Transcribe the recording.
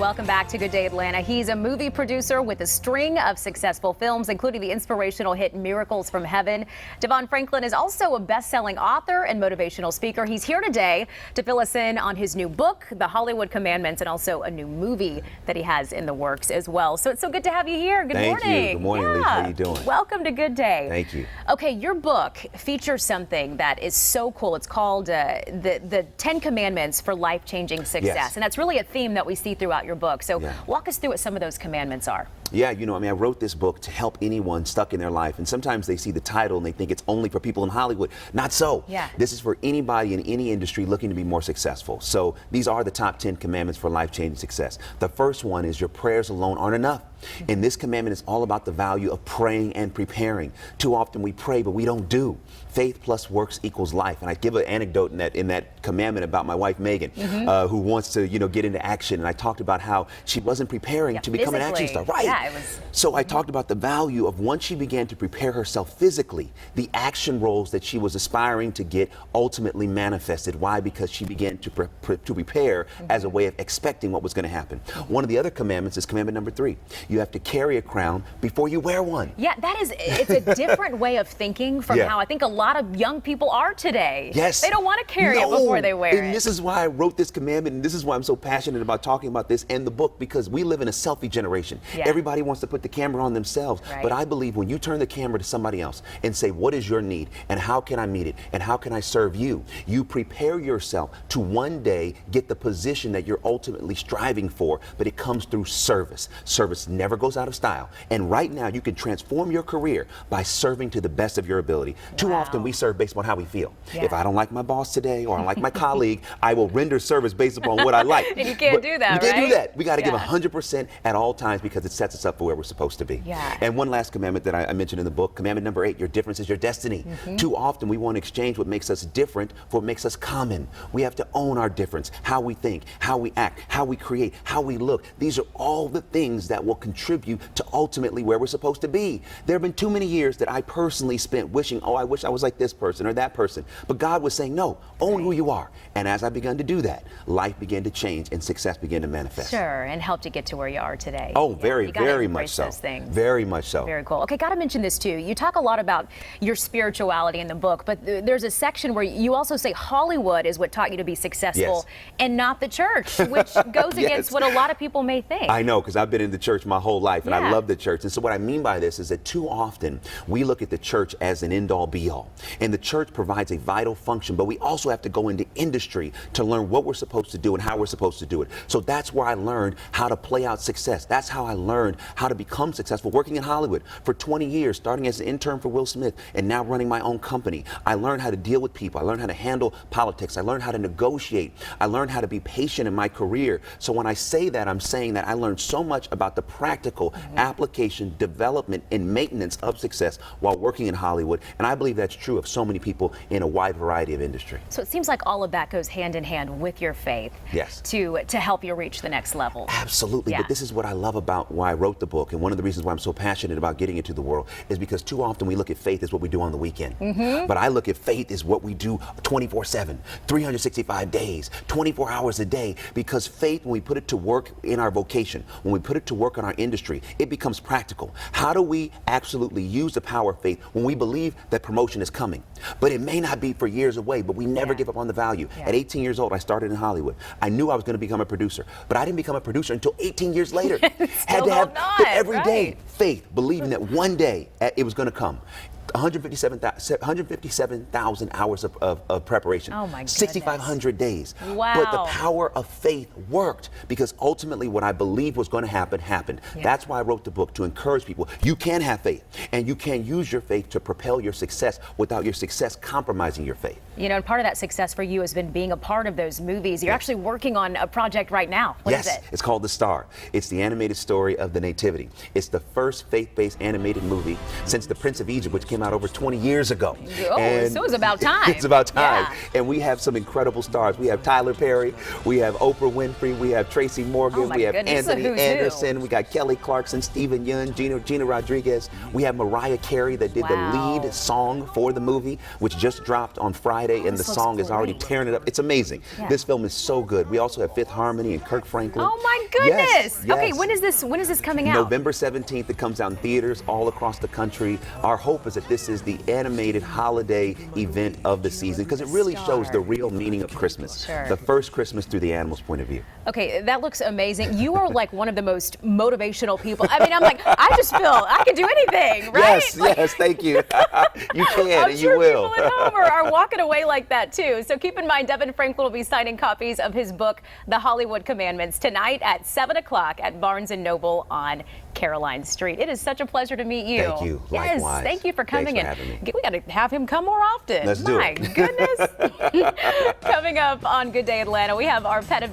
Welcome back to Good Day Atlanta. He's a movie producer with a string of successful films, including the inspirational hit Miracles from Heaven. Devon Franklin is also a best-selling author and motivational speaker. He's here today to fill us in on his new book, The Hollywood Commandments, and also a new movie that he has in the works as well. So it's so good to have you here. Good morning. Thank you. Good morning, Lee. How are you doing? Welcome to Good Day. Thank you. Okay, your book features something that is so cool. It's called the 10 Commandments for Life-Changing Success. Yes. And that's really a theme that we see throughout your book. So walk us through what some of those commandments are. Yeah, I wrote this book to help anyone stuck in their life. And sometimes they see the title and they think it's only for people in Hollywood. Not so. Yeah. This is for anybody in any industry looking to be more successful. So these are the top 10 commandments for life-changing success. The first one is your prayers alone aren't enough. And this commandment is all about the value of praying and preparing. Too often we pray, but we don't do. Faith plus works equals life. And I give an anecdote in that commandment about my wife, Megan, who wants to, get into action. And I talked about how she wasn't preparing to become an action star. Right. Yeah, So I talked about the value of once she began to prepare herself physically, the action roles that she was aspiring to get ultimately manifested. Why? Because she began to prepare as a way of expecting what was going to happen. One of the other commandments is commandment number 3. You have to carry a crown before you wear one. Yeah, it's a different way of thinking from how I think a lot of young people are today. Yes. They don't want to carry it before they wear it. And this is why I wrote this commandment, and this is why I'm so passionate about talking about this in the book, because we live in a selfie generation. Yeah. Everybody wants to put the camera on themselves, but I believe when you turn the camera to somebody else and say, what is your need and how can I meet it and how can I serve you? You prepare yourself to one day get the position that you're ultimately striving for, but it comes through service. Service never goes out of style. And right now you can transform your career by serving to the best of your ability. Too often we serve based on how we feel. If I don't like my boss today or I don't like my colleague, I will render service based upon what I like. And you can't do that, You can't do that. We got to give 100% at all times because it sets us up for where we're supposed to be. And one last commandment that I mentioned in the book, commandment number 8, your difference is your destiny. Too often we want to exchange what makes us different for what makes us common. We have to own our difference, how we think, how we act, how we create, how we look. These are all the things that will contribute to ultimately where we're supposed to be. There have been too many years that I personally spent wishing, oh, I wish I was like this person or that person. But God was saying, no, own who you are. And as I began to do that, life began to change and success began to manifest. Sure, and help you get to where you are today. Oh, very much so. Very much so. Very cool. Okay, got to mention this too. You talk a lot about your spirituality in the book, but there's a section where you also say Hollywood is what taught you to be successful and not the church, which goes against what a lot of people may think. I know, because I've been in the church my whole life and I love the church. And so what I mean by this is that too often we look at the church as an end-all be-all. And the church provides a vital function, but we also have to go into industry to learn what we're supposed to do and how we're supposed to do it. So that's where I learned how to play out success. That's how I learned how to become successful working in Hollywood for 20 years, starting as an intern for Will Smith and now running my own company. I learned how to deal with people. I learned how to handle politics. I learned how to negotiate. I learned how to be patient in my career. So when I say that, I'm saying that I learned so much about the practical application, development, and maintenance of success while working in Hollywood. And I believe that's true of so many people in a wide variety of industry. So it seems like all of that goes hand in hand with your faith to help you reach the next level. Absolutely. But this is what I love about why I wrote the book. And one of the reasons why I'm so passionate about getting into the world is because too often we look at faith as what we do on the weekend. But I look at faith as what we do 24/7, 365 days, 24 hours a day. Because faith, when we put it to work in our vocation, when we put it to work in our industry, it becomes practical. How do we absolutely use the power of faith when we believe that promotion is coming? But it may not be for years away, but we never give up on the value. At 18 years old, I started in Hollywood. I knew I was going to become a producer, but I didn't become a producer until 18 years later. Had to have every day faith, believing that one day it was going to come. 157,000 hours of preparation. Oh my goodness. 6,500 days. Wow. But the power of faith worked because ultimately what I believed was going to happen, happened. That's why I wrote the book, to encourage people. You can have faith and you can use your faith to propel your success without your success compromising your faith. And part of that success for you has been being a part of those movies. You're actually working on a project right now. What is it? It's called The Star. It's the animated story of the Nativity. It's the first faith-based animated movie since The Prince of Egypt, which came out over 20 years ago. Oh, so it's about time. It's about time. Yeah. And we have some incredible stars. We have Tyler Perry, we have Oprah Winfrey, we have Tracy Morgan, my we have goodness, Anthony who's who. Anderson, we got Kelly Clarkson, Stephen Yun, Gina Rodriguez. We have Mariah Carey that did the lead song for the movie, which just dropped on Friday, and the song is already tearing it up. It's amazing. Yeah. This film is so good. We also have Fifth Harmony and Kirk Franklin. Oh my goodness! Yes, Okay, yes. when is this coming out? November 17th. It comes out in theaters all across the country. Our hope is that this is the animated holiday event of the season because it really shows the real meaning of Christmas. Sure. The first Christmas through the animal's point of view. Okay, that looks amazing. You are like one of the most motivational people. I mean, I'm like, I just feel I can do anything, right? Yes, thank you. You can I'm and sure you will. people at home are walking away like that too. So keep in mind, Devon Franklin will be signing copies of his book, The Hollywood Commandments, tonight at 7 o'clock at Barnes & Noble on Caroline Street. It is such a pleasure to meet you. Thank you. Yes, Likewise. thank you for coming in. Thanks for having me. We got to have him come more often. Let's do My it. goodness. Coming up on Good Day Atlanta, we have our pet of